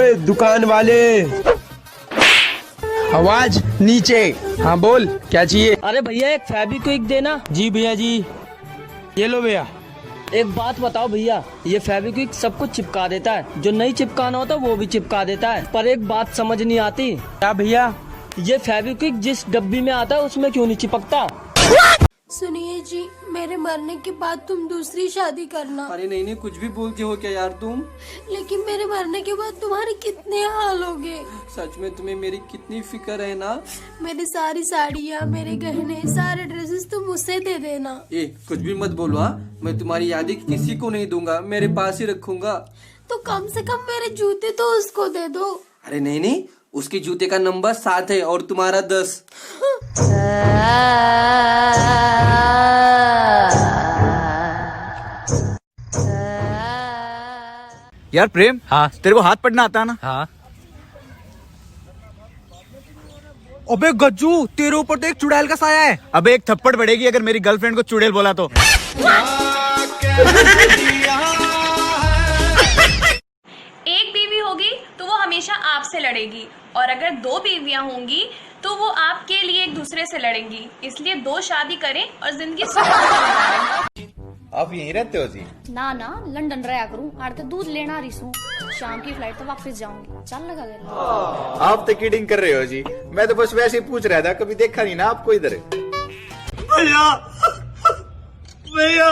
दुकान वाले, आवाज नीचे। हाँ बोल, क्या चाहिए? अरे भैया एक फेविक्विक देना। जी भैया जी, ये लो भैया। एक बात बताओ भैया, ये फेविक्विक सब कुछ चिपका देता है, जो नहीं चिपकाना होता वो भी चिपका देता है, पर एक बात समझ नहीं आती। क्या भैया? ये फेविक्विक जिस डब्बी में आता है उसमें क्यों नहीं चिपकता? सुनिए जी, मेरे मरने के बाद तुम दूसरी शादी करना। अरे नहीं, कुछ भी बोलती हो क्या यार तुम। लेकिन मेरे मरने के बाद तुम्हारे कितने हाल होंगे। सच में तुम्हें मेरी कितनी फिक्र है ना। मेरी सारी साड़ियाँ, मेरे गहने, सारे ड्रेसेस तुम मुझसे दे देना। कुछ भी मत बोलो। हाँ, मैं तुम्हारी यादें किसी को नहीं दूंगा, मेरे पास ही रखूंगा। तो कम से कम मेरे जूते तो उसको दे दो। अरे नहीं, उसके जूते का नंबर 7 है और तुम्हारा 10। यार प्रेम, हाँ तेरे को हाथ पढ़ना आता है ना? हाँ। अबे गज्जू, तेरे ऊपर तो एक चुड़ैल का साया है। अबे एक थप्पड़ पड़ेगी अगर मेरी गर्लफ्रेंड को चुड़ैल बोला तो। एक बीवी होगी तो वो हमेशा आपसे लड़ेगी, और अगर 2 बीवियां होंगी तो वो आपके लिए एक दूसरे से लड़ेंगी। इसलिए 2 शादी करें और जिंदगी सुखी गुजारें। आप यहीं रहते हो जी? ना ना, लंदन रहा करूं। आड़ते दूध लेना रही हूँ, शाम की फ्लाइट तो वापस जाऊंगी। चल लगा देना। आप तो किडिंग कर रहे हो जी, मैं तो बस वैसे ही पूछ रहा था, कभी देखा नहीं ना आपको इधर। भैया भैया,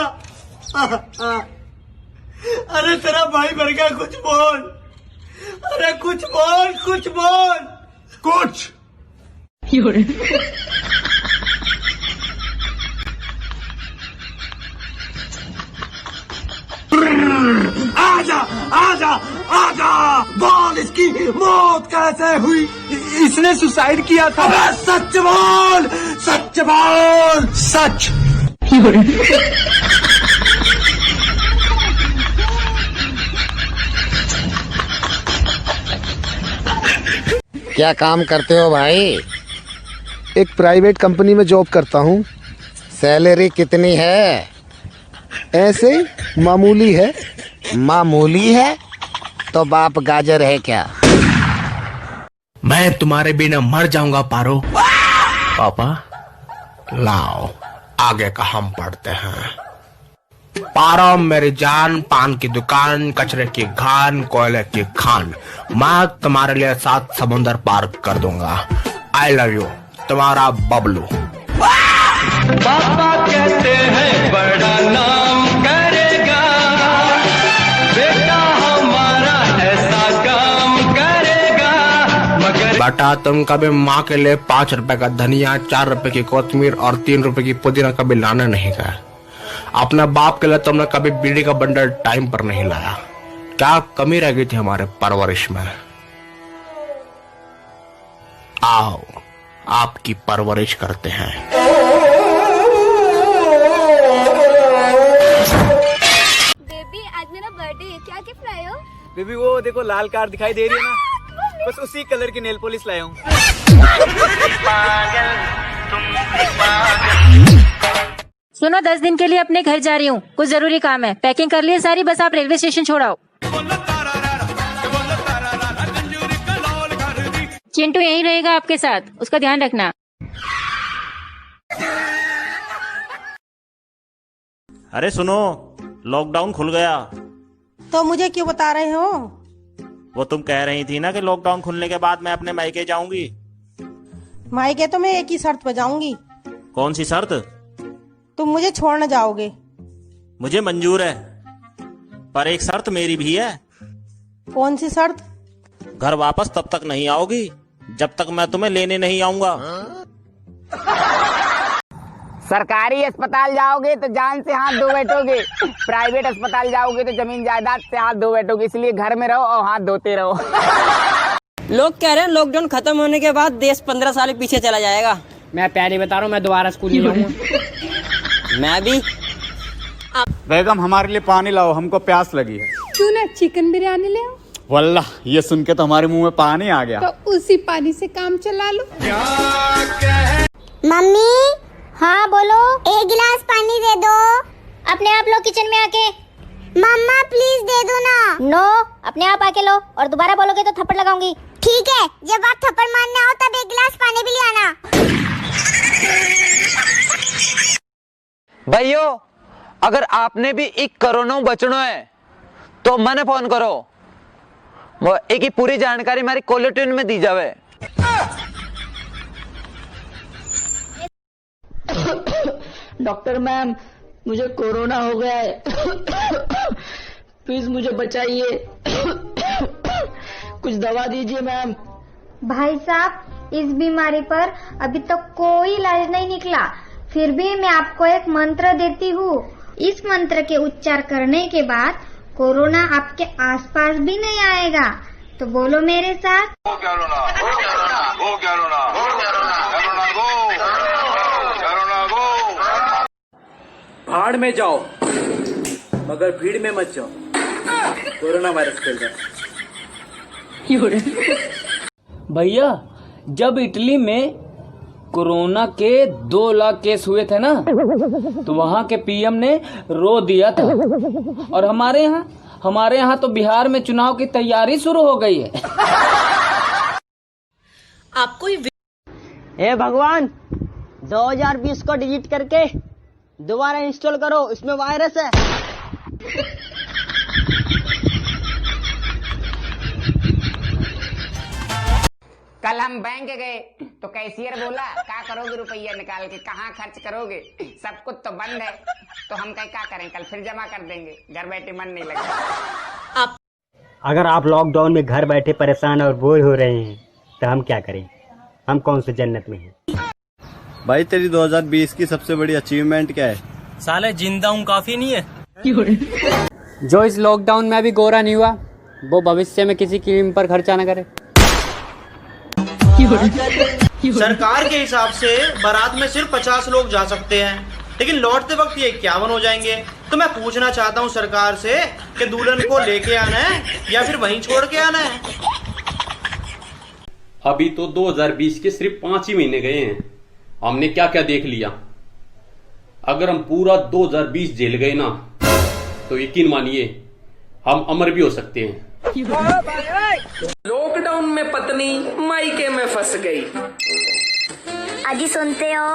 अरे तेरा भाई मर गया, कुछ बोल। अरे कुछ बोल, कुछ बोल, कुछ। आजा आजा आजा, बोल इसकी मौत कैसे हुई? इसने सुसाइड किया था। अबे सच बोल, सच बोल, सच। क्या काम करते हो भाई? एक प्राइवेट कंपनी में जॉब करता हूँ। सैलरी कितनी है? ऐसे ही मामूली है। मामूली है? तो बाप गाजर है क्या? मैं तुम्हारे बिना मर जाऊंगा पारो। पापा लाओ, आगे का हम पढ़ते हैं। पारो मेरी जान, पान की दुकान, कचरे की घान, कोयले की खान, मैं तुम्हारे लिए 7 समुंदर पार कर दूंगा। आई लव यू, तुम्हारा बबलू। पापा कहते हैं बड़ा नाम करेगा, बेटा हमारा ऐसा काम करेगा, मगर बेटा तुम कभी माँ के लिए 5 रुपए का धनिया, 4 रुपए की कोतमीर और 3 रुपए की पुदीना कभी लाना नहीं गए। अपने बाप के लिए तुमने कभी बीड़ी का बंडल टाइम पर नहीं लाया। क्या कमी रह गई थी हमारे परवरिश में? आओ, आपकी परवरिश करते हैं। बेबी आज मेरा बर्थडे है, क्या गिफ्ट लाए हो? बेबी वो देखो लाल कार दिखाई दे रही है ना, बस उसी कलर की नेल पॉलिश लाया हूँ। सुनो, 10 दिन के लिए अपने घर जा रही हूँ, कुछ जरूरी काम है। पैकिंग कर लिए सारी, बस आप रेलवे स्टेशन छोड़ाओ। चिंटू यहीं रहेगा आपके साथ, उसका ध्यान रखना। अरे सुनो, लॉकडाउन खुल गया। तो मुझे क्यों बता रहे हो? वो तुम कह रही थी ना कि लॉकडाउन खुलने के बाद मैं अपने मायके जाऊंगी। मायके तो मैं एक ही शर्त पे जाऊंगी। कौन सी शर्त? तुम मुझे छोड़ न जाओगे। मुझे मंजूर है, पर एक शर्त मेरी भी है। कौन सी शर्त? घर वापस तब तक नहीं आओगी जब तक मैं तुम्हें लेने नहीं आऊंगा। सरकारी अस्पताल जाओगे तो जान से हाथ धो बैठोगे, प्राइवेट अस्पताल जाओगे तो जमीन जायदाद से हाथ धो बैठोगे। इसलिए घर में रहो और हाथ धोते रहो। लोग कह रहे हैं लॉकडाउन खत्म होने के बाद देश 15 साल पीछे चला जाएगा। मैं प्यारी बता रहा हूँ, मैं दोबारा स्कूल नहीं जाऊंगा। मैं भी। बेगम हमारे लिए पानी लाओ, हमको प्यास लगी है। क्यों ना चिकन बिरयानी ले आओ। वल्लाह ये सुन के तो हमारे मुंह में पानी आ गया। तो उसी पानी से काम चला लो। मम्मी। हाँ बोलो। 1 गिलास पानी दे दो। अपने आप लोग किचन में आके। मम्मा प्लीज दे दो ना। नो, अपने आप आके लो, और दोबारा बोलोगे तो थप्पड़ लगाऊंगी। ठीक है, जब आप थप्पड़ मारने आओ तब एक गिलास पानी भी ले आना। भाइयों, अगर आपने भी एक कोरोना बचनो है तो मने फोन करो, वो एक ही पूरी जानकारी हमारी कॉलर ट्यून में दी जावे। डॉक्टर मैम, मुझे कोरोना हो गया है, प्लीज मुझे बचाइए, कुछ दवा दीजिए मैम। भाई साहब, इस बीमारी पर अभी तक कोई इलाज नहीं निकला, फिर भी मैं आपको एक मंत्र देती हूँ। इस मंत्र के उच्चार करने के बाद कोरोना आपके आसपास भी नहीं आएगा। तो बोलो मेरे साथ, भाड़ में जाओ मगर भीड़ में मत जाओ, कोरोना वायरस फैल रहा है। भैया, जब इटली में कोरोना के 2 लाख केस हुए थे ना, तो वहाँ के पीएम ने रो दिया था। और हमारे यहाँ तो बिहार में चुनाव की तैयारी शुरू हो गई है। आपको हे भगवान, 2020 को डिलीट करके दोबारा इंस्टॉल करो, इसमें वायरस है। कल हम बैंक गए तो कैशियर बोला, क्या करोगे रुपया निकाल के, कहाँ खर्च करोगे, सब कुछ तो बंद है। तो हम कहीं क्या करें, कल फिर जमा कर देंगे, घर बैठे मन नहीं लगता। अगर आप लॉकडाउन में घर बैठे परेशान और बोर हो रहे हैं तो हम क्या करें, हम कौन से जन्नत में हैं। भाई तेरी 2020 की सबसे बड़ी अचीवमेंट क्या है? साले जिंदा हूँ काफी नहीं है। जो इस लॉकडाउन में अभी गोरा नहीं हुआ, वो भविष्य में किसी क्रीम पर खर्चा न करे। सरकार के हिसाब से बारात में सिर्फ 50 लोग जा सकते हैं, लेकिन लौटते वक्त ये 51 हो जाएंगे। तो मैं पूछना चाहता हूँ सरकार से कि दुल्हन को लेके आना है या फिर वहीं छोड़ के आना है। अभी तो 2020 के सिर्फ 5 ही महीने गए हैं, हमने क्या क्या देख लिया। अगर हम पूरा 2020 झेल गए ना, तो यकीन मानिए हम अमर भी हो सकते हैं। लॉकडाउन में पत्नी मायके में फंस गई। अजी सुनते हो?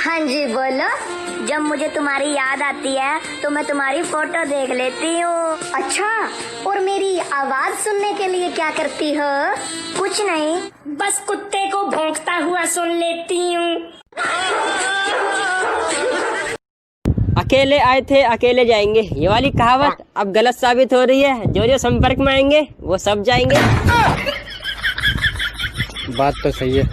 हाँ जी बोलो। जब मुझे तुम्हारी याद आती है तो मैं तुम्हारी फोटो देख लेती हूँ। अच्छा, और मेरी आवाज सुनने के लिए क्या करती हो? कुछ नहीं, बस कुत्ते को भौंकता हुआ सुन लेती हूँ। अकेले आए थे अकेले जाएंगे, ये वाली कहावत अब गलत साबित हो रही है। जो जो संपर्क में आएंगे वो सब जाएंगे। बात तो सही है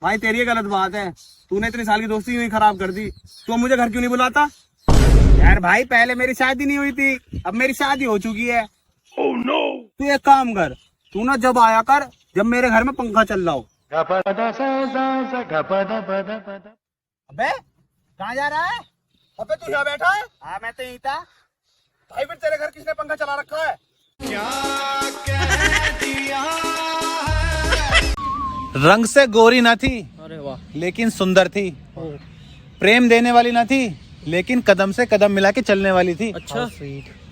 भाई, तेरी ये गलत बात है। तूने इतनी साल की दोस्ती यूं ही खराब कर दी। तू मुझे घर क्यों नहीं बुलाता? यार भाई, पहले मेरी शादी नहीं हुई थी, अब मेरी शादी हो चुकी है। oh, no. तू एक काम कर, तू ना जब आया कर जब मेरे घर में पंखा चल रहा हो। अबे कहाँ जा रहा है? अबे तू यहाँ बैठा है? हाँ मैं तो यहीं था। भाई फिर तेरे घर किसने पंखा चला रखा है? रंग से गोरी ना थी, अरे वाह, लेकिन सुंदर थी। प्रेम देने वाली ना थी, लेकिन कदम से कदम मिला के चलने वाली थी। अच्छा,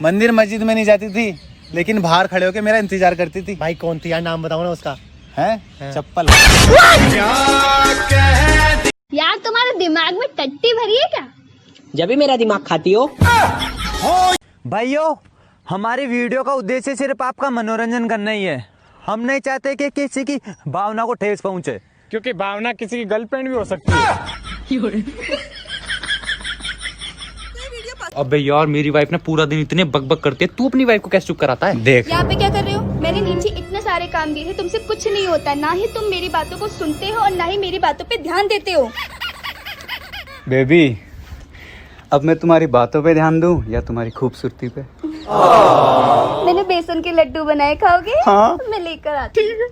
मंदिर मस्जिद में नहीं जाती थी, लेकिन बाहर खड़े होके मेरा इंतजार करती थी। भाई कौन थी यार, नाम बताओ ना उसका। है चप्पल। यार तुम्हारे दिमाग में टट्टी भरी है क्या? जब भी मेरा दिमाग खाती हो। भाइयों, हमारी वीडियो का उद्देश्य सिर्फ आपका मनोरंजन करना ही है। हम नहीं चाहते कि किसी की भावना को ठेस पहुंचे, क्योंकि भावना किसी की गर्लफ्रेंड भी हो सकती है। अबे यार, मेरी वाइफ ना पूरा दिन इतने बकबक करती है, तू अपनी वाइफ को कैसे चुप कराता है? देख यहाँ पे क्या कर रहे हो? मैंने नीचे इतने सारे काम दिए थे, तुमसे कुछ नहीं होता। ना ही तुम मेरी बातों को सुनते हो और ना ही मेरी बातों पे ध्यान देते हो। बेबी, अब मैं तुम्हारी बातों पे ध्यान दूं या तुम्हारी खूबसूरती पे? मैंने बेसन के लड्डू बनाए, खाओगे? हाँ? मैं लेकर आती हूँ।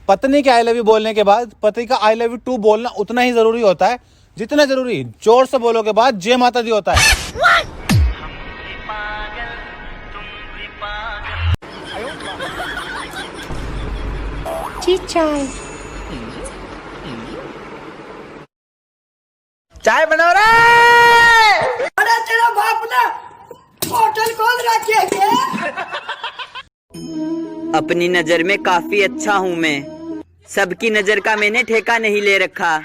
पत्नी के आई लव यू बोलने के बाद पति का आई लव यू टू बोलना उतना ही जरूरी होता है जितना जरूरी जोर से बोलो के बाद जय माता दी होता है। चाय चाय बनाओ रे। अरे तेरा बाप ने होटल खोल रखी है क्या? अपनी नजर में काफी अच्छा हूँ मैं, सबकी नजर का मैंने ठेका नहीं ले रखा।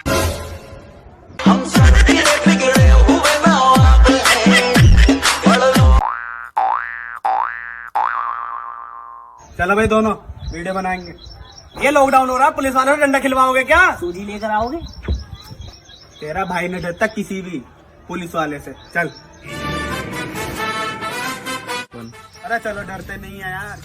चलो भाई दोनों वीडियो बनाएंगे। ये लॉकडाउन हो रहा, पुलिस वालों से डंडा खिलवाओगे क्या? सूजी लेकर आओगे? तेरा भाई नहीं डरता किसी भी पुलिस वाले से। चल अरे चलो, डरते नहीं है यार।